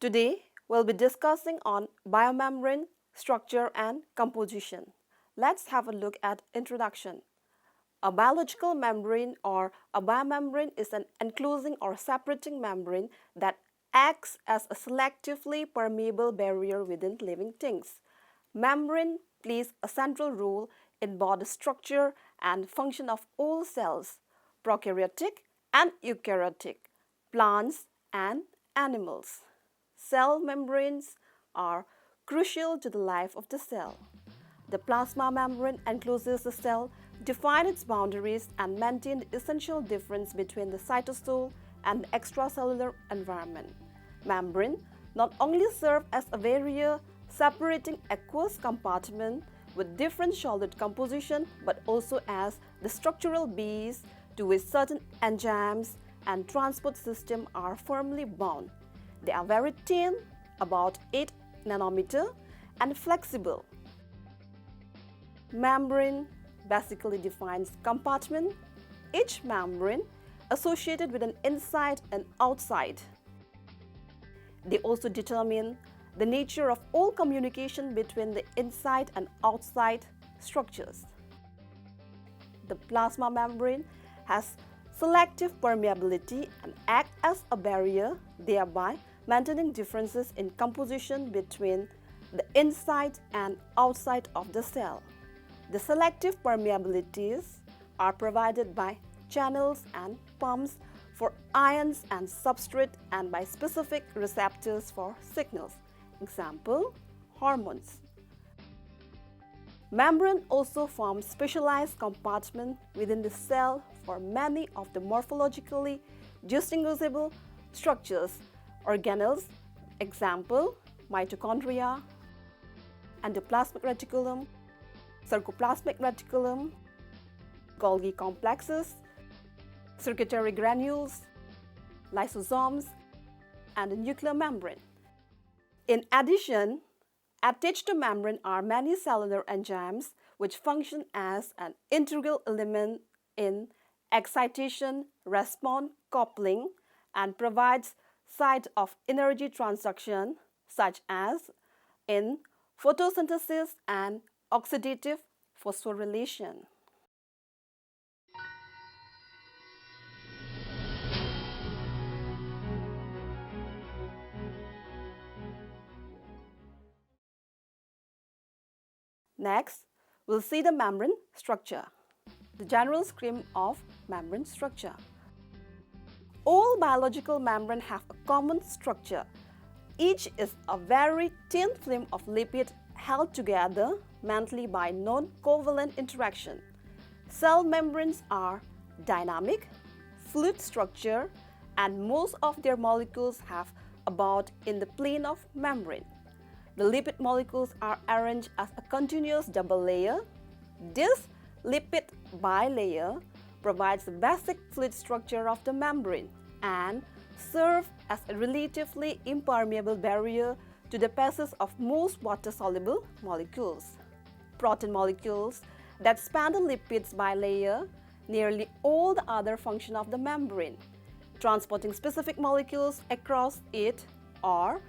Today, we'll be discussing on biomembrane structure and composition. Let's have a look at introduction. A biological membrane or a biomembrane is an enclosing or separating membrane that acts as a selectively permeable barrier within living things. Membrane plays a central role in both the structure and function of all cells, prokaryotic and eukaryotic, plants and animals. Cell membranes are crucial to the life of the cell. The plasma membrane encloses the cell, defines its boundaries, and maintains the essential difference between the cytosol and the extracellular environment. Membrane not only serve as a barrier separating aqueous compartment with different solid composition, but also as the structural base to which certain enzymes and transport systems are firmly bound. They are very thin, about 8 nanometer, and flexible. Membrane basically defines compartment, each membrane associated with an inside and outside. They also determine the nature of all communication between the inside and outside structures. The plasma membrane has selective permeability and acts as a barrier, thereby maintaining differences in composition between the inside and outside of the cell. The selective permeabilities are provided by channels and pumps for ions and substrate and by specific receptors for signals. Example, hormones. Membrane also forms specialized compartments within the cell for many of the morphologically distinguishable structures, organelles, example, mitochondria, endoplasmic reticulum, sarcoplasmic reticulum, Golgi complexes, circuitry granules, lysosomes, and the nuclear membrane. In addition, attached to membrane are many cellular enzymes which function as an integral element in excitation, response, coupling, and provides site of energy transduction such as in photosynthesis and oxidative phosphorylation. Next, we'll see the membrane structure, the general scheme of membrane structure. All biological membranes have a common structure. Each is a very thin film of lipid held together mainly by non-covalent interaction. Cell membranes are dynamic, fluid structure, and most of their molecules have about in the plane of membrane. The lipid molecules are arranged as a continuous double layer. This lipid bilayer provides the basic fluid structure of the membrane and serves as a relatively impermeable barrier to the passage of most water-soluble molecules. Protein molecules that span the lipids bilayer nearly all the other functions of the membrane, transporting specific molecules across it or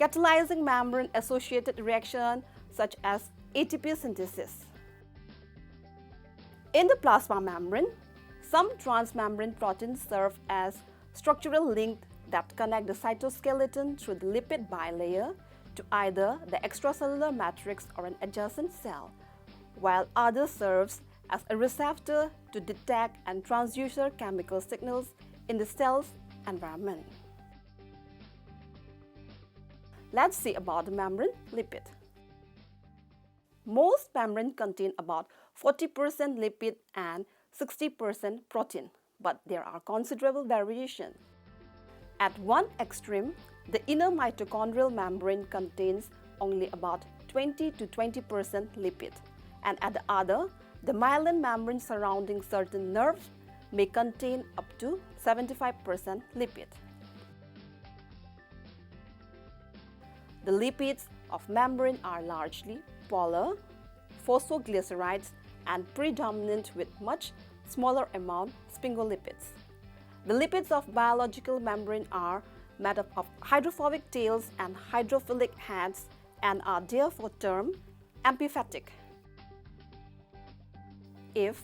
catalyzing membrane-associated reactions such as ATP synthesis. In the plasma membrane, some transmembrane proteins serve as structural links that connect the cytoskeleton through the lipid bilayer to either the extracellular matrix or an adjacent cell, while others serve as a receptor to detect and transduce chemical signals in the cell's environment. Let's see about the membrane lipid. Most membranes contain about 40% lipid and 60% protein, but there are considerable variations. At one extreme, the inner mitochondrial membrane contains only about 20 to 20% lipid, and at the other, the myelin membrane surrounding certain nerves may contain up to 75% lipid. The lipids of membrane are largely polar, phosphoglycerides, and predominant with much smaller amount sphingolipids. The lipids of biological membrane are made up of hydrophobic tails and hydrophilic heads and are therefore termed amphipathic. If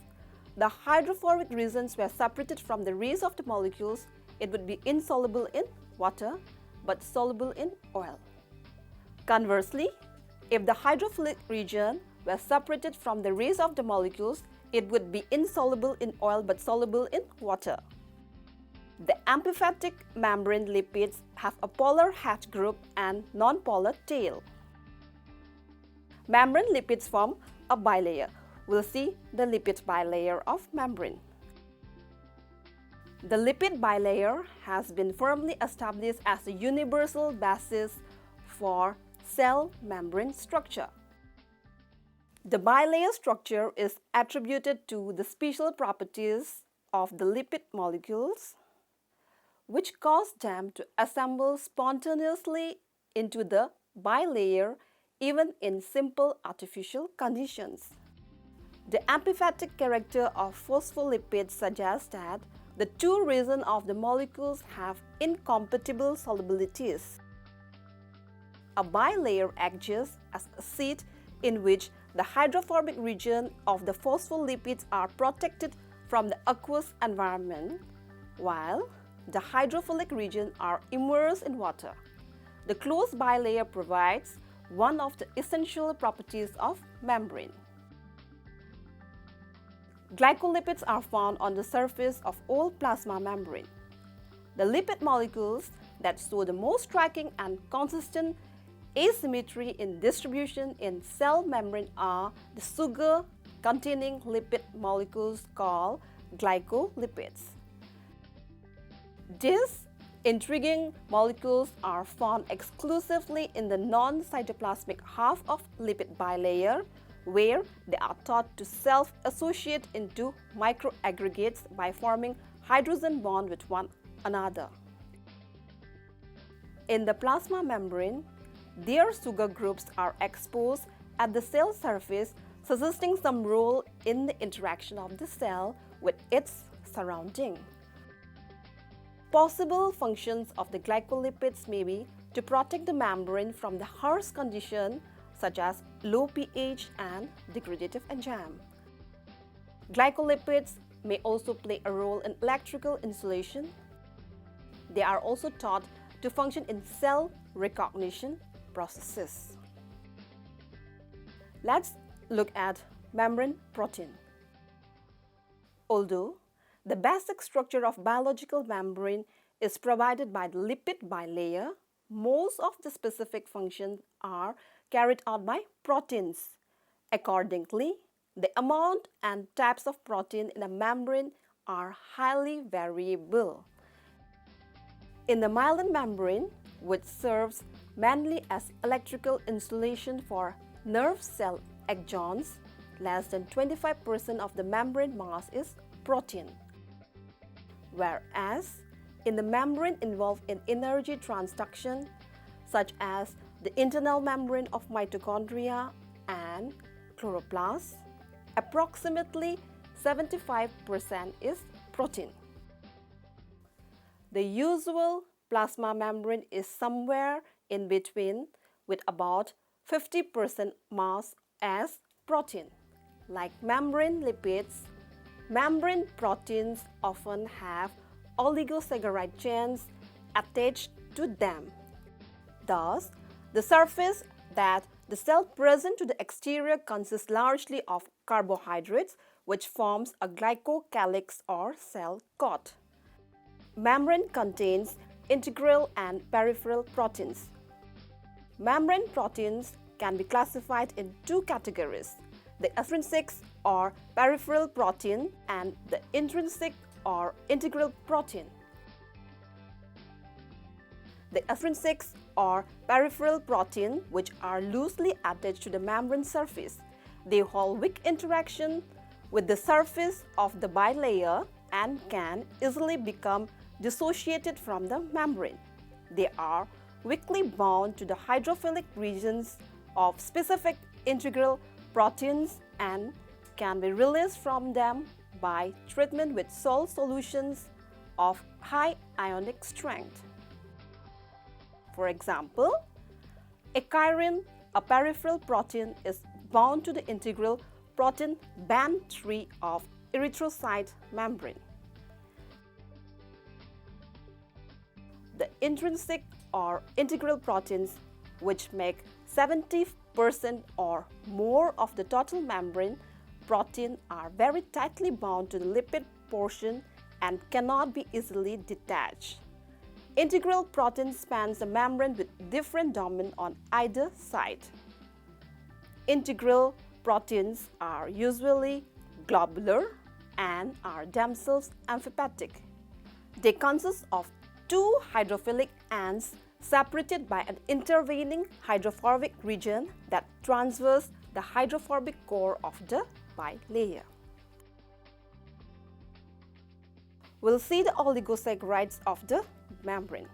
the hydrophobic regions were separated from the rest of the molecules, it would be insoluble in water but soluble in oil. Conversely, if the hydrophilic region were separated from the rest of the molecules, it would be insoluble in oil but soluble in water. The amphipathic membrane lipids have a polar head group and non-polar tail. Membrane lipids form a bilayer. We'll see the lipid bilayer of membrane. The lipid bilayer has been firmly established as a universal basis for cell membrane structure. The bilayer structure is attributed to the special properties of the lipid molecules, which cause them to assemble spontaneously into the bilayer even in simple artificial conditions. The amphipathic character of phospholipids suggests that the two regions of the molecules have incompatible solubilities. A bilayer acts as a seat in which the hydrophobic region of the phospholipids are protected from the aqueous environment, while the hydrophilic region are immersed in water. The closed bilayer provides one of the essential properties of membrane. Glycolipids are found on the surface of all plasma membrane. The lipid molecules that show the most striking and consistent asymmetry in distribution in cell membrane are the sugar-containing lipid molecules called glycolipids. These intriguing molecules are found exclusively in the non-cytoplasmic half of lipid bilayer, where they are thought to self-associate into microaggregates by forming hydrogen bond with one another. In the plasma membrane, their sugar groups are exposed at the cell surface, suggesting some role in the interaction of the cell with its surrounding. Possible functions of the glycolipids may be to protect the membrane from the harsh condition such as low pH and degradative enzyme. Glycolipids may also play a role in electrical insulation. They are also thought to function in cell recognition processes. Let's look at membrane protein. Although the basic structure of biological membrane is provided by the lipid bilayer, most of the specific functions are carried out by proteins. Accordingly, the amount and types of protein in a membrane are highly variable. In the myelin membrane, which serves mainly as electrical insulation for nerve cell axons, less than 25% of the membrane mass is protein. Whereas in the membrane involved in energy transduction, such as the internal membrane of mitochondria and chloroplasts, approximately 75% is protein. The usual plasma membrane is somewhere in between, with about 50% mass as protein. Like membrane lipids, membrane proteins often have oligosaccharide chains attached to them. Thus, the surface that the cell present to the exterior consists largely of carbohydrates, which forms a glycocalyx or cell coat. Membrane contains integral and peripheral proteins. Membrane proteins can be classified in two categories: the extrinsic or peripheral protein and the intrinsic or integral protein. the extrinsics or peripheral protein, which are loosely attached to the membrane surface. They hold weak interaction with the surface of the bilayer and can easily become dissociated from the membrane. They are weakly bound to the hydrophilic regions of specific integral proteins and can be released from them by treatment with salt solutions of high ionic strength. For example, a chirin, a peripheral protein, is bound to the integral protein band 3 of erythrocyte membrane. The intrinsic or integral proteins, which make 70% or more of the total membrane protein, are very tightly bound to the lipid portion and cannot be easily detached. Integral protein spans the membrane with different domain on either side. Integral proteins are usually globular and are themselves amphipathic. They consist of two hydrophilic ends separated by an intervening hydrophobic region that traverses the hydrophobic core of the bilayer. We'll see the oligosaccharides of the membrane.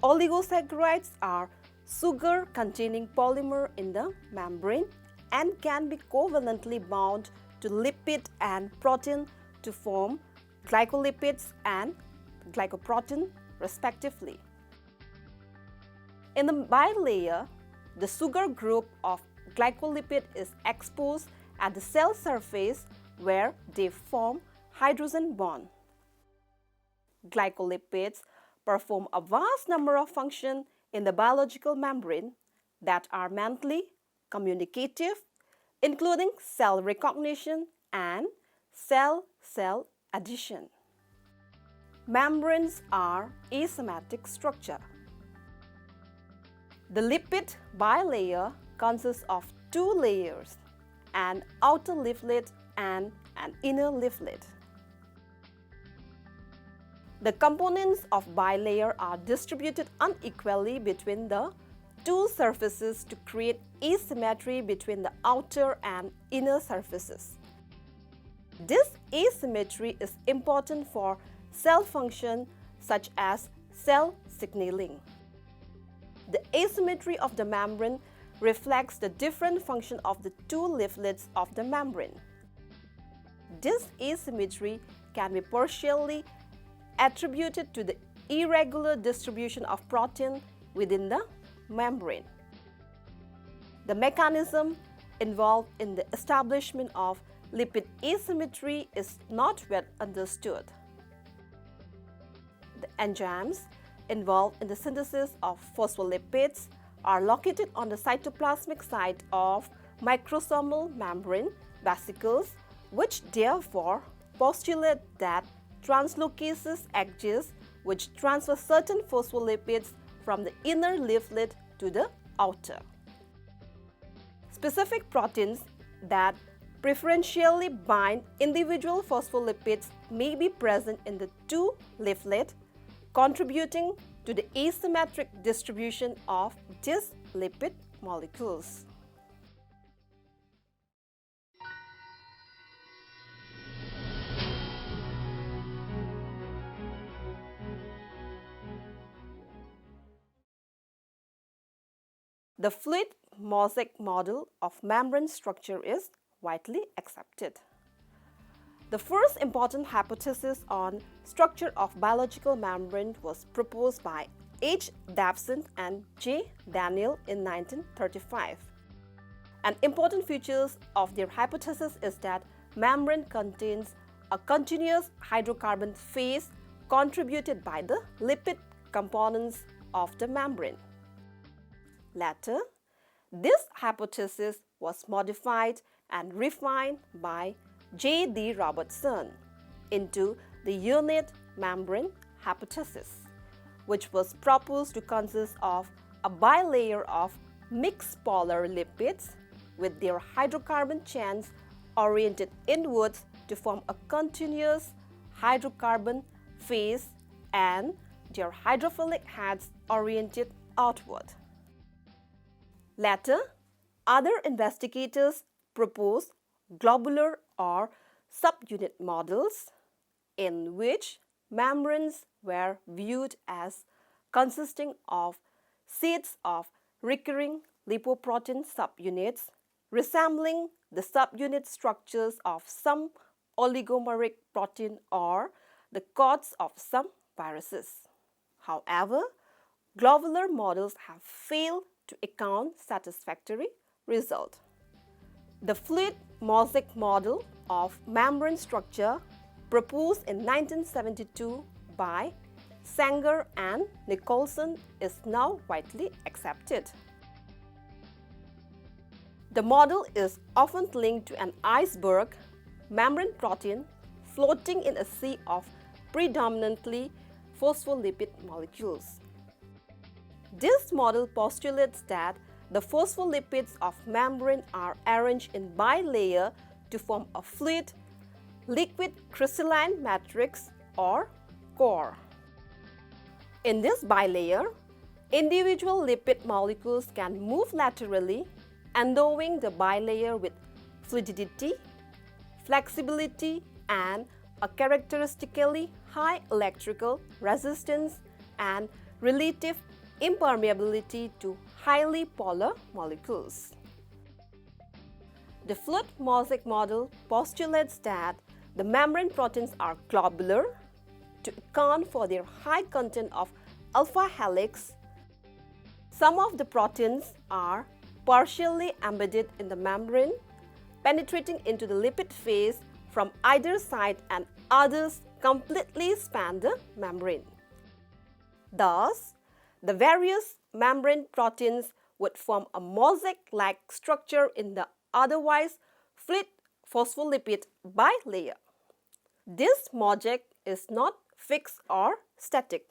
Oligosaccharides are sugar-containing polymer in the membrane and can be covalently bound to lipid and protein to form glycolipids and glycoprotein respectively. In the bilayer, the sugar group of glycolipid is exposed at the cell surface where they form hydrogen bond. Glycolipids perform a vast number of functions in the biological membrane that are mentally communicative, including cell recognition and cell-cell adhesion. Membranes are asymmetric structure. The lipid bilayer consists of two layers, an outer leaflet and an inner leaflet. The components of bilayer are distributed unequally between the two surfaces to create asymmetry between the outer and inner surfaces. This asymmetry is important for cell function such as cell signaling. The asymmetry of the membrane reflects the different function of the two leaflets of the membrane. This asymmetry can be partially attributed to the irregular distribution of protein within the membrane. The mechanism involved in the establishment of lipid asymmetry is not well understood. The enzymes involved in the synthesis of phospholipids are located on the cytoplasmic site of microsomal membrane vesicles, which therefore postulate that translocases exist which transfer certain phospholipids from the inner leaflet to the outer. Specific proteins that preferentially bind individual phospholipids may be present in the two leaflets, contributing to the asymmetric distribution of these lipid molecules. The fluid mosaic model of membrane structure is widely accepted. The first important hypothesis on structure of biological membrane was proposed by H. Davison and J. Daniel in 1935. An important feature of their hypothesis is that membrane contains a continuous hydrocarbon phase contributed by the lipid components of the membrane. Later, this hypothesis was modified and refined by J. D. Robertson into the unit membrane hypothesis, which was proposed to consist of a bilayer of mixed polar lipids with their hydrocarbon chains oriented inwards to form a continuous hydrocarbon face and their hydrophilic heads oriented outward. Later, other investigators proposed globular or subunit models in which membranes were viewed as consisting of sets of recurring lipoprotein subunits resembling the subunit structures of some oligomeric protein or the coats of some viruses. However, globular models have failed to account satisfactory result. The fluid mosaic model of membrane structure proposed in 1972 by Sanger and Nicholson is now widely accepted. The model is often linked to an iceberg membrane protein floating in a sea of predominantly phospholipid molecules. This model postulates that the phospholipids of membrane are arranged in bilayer to form a fluid, liquid crystalline matrix or core. In this bilayer, individual lipid molecules can move laterally, endowing the bilayer with fluidity, flexibility, and a characteristically high electrical resistance and relative impermeability to highly polar molecules. The fluid mosaic model postulates that the membrane proteins are globular to account for their high content of alpha helix. Some of the proteins are partially embedded in the membrane, penetrating into the lipid phase from either side, and others completely span the membrane. Thus, the various membrane proteins would form a mosaic-like structure in the otherwise fluid phospholipid bilayer. This mosaic is not fixed or static,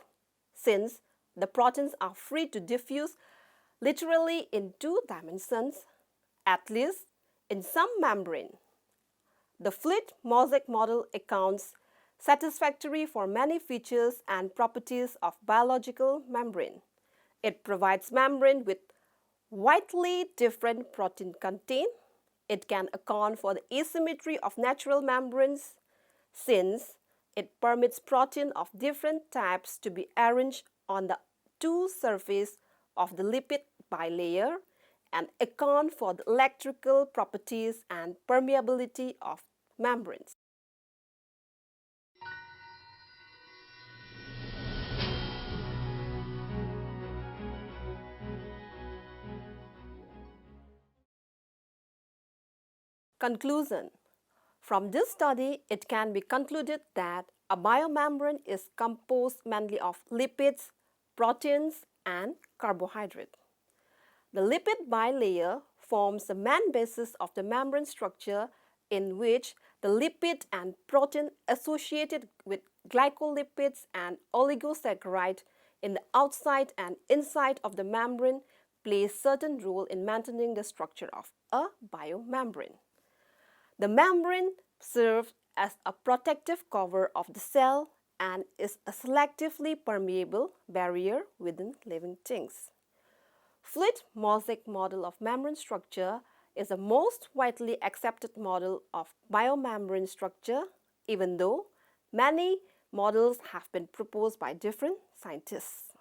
since the proteins are free to diffuse literally in two dimensions, at least in some membrane. The fluid mosaic model accounts satisfactory for many features and properties of biological membrane. It provides membrane with widely different protein content. It can account for the asymmetry of natural membranes, since it permits protein of different types to be arranged on the two surfaces of the lipid bilayer, and account for the electrical properties and permeability of membranes. Conclusion. From this study, it can be concluded that a biomembrane is composed mainly of lipids, proteins, and carbohydrates. The lipid bilayer forms the main basis of the membrane structure, in which the lipid and protein associated with glycolipids and oligosaccharides in the outside and inside of the membrane play certain role in maintaining the structure of a biomembrane. The membrane serves as a protective cover of the cell and is a selectively permeable barrier within living things. Fluid mosaic model of membrane structure is the most widely accepted model of biomembrane structure, even though many models have been proposed by different scientists.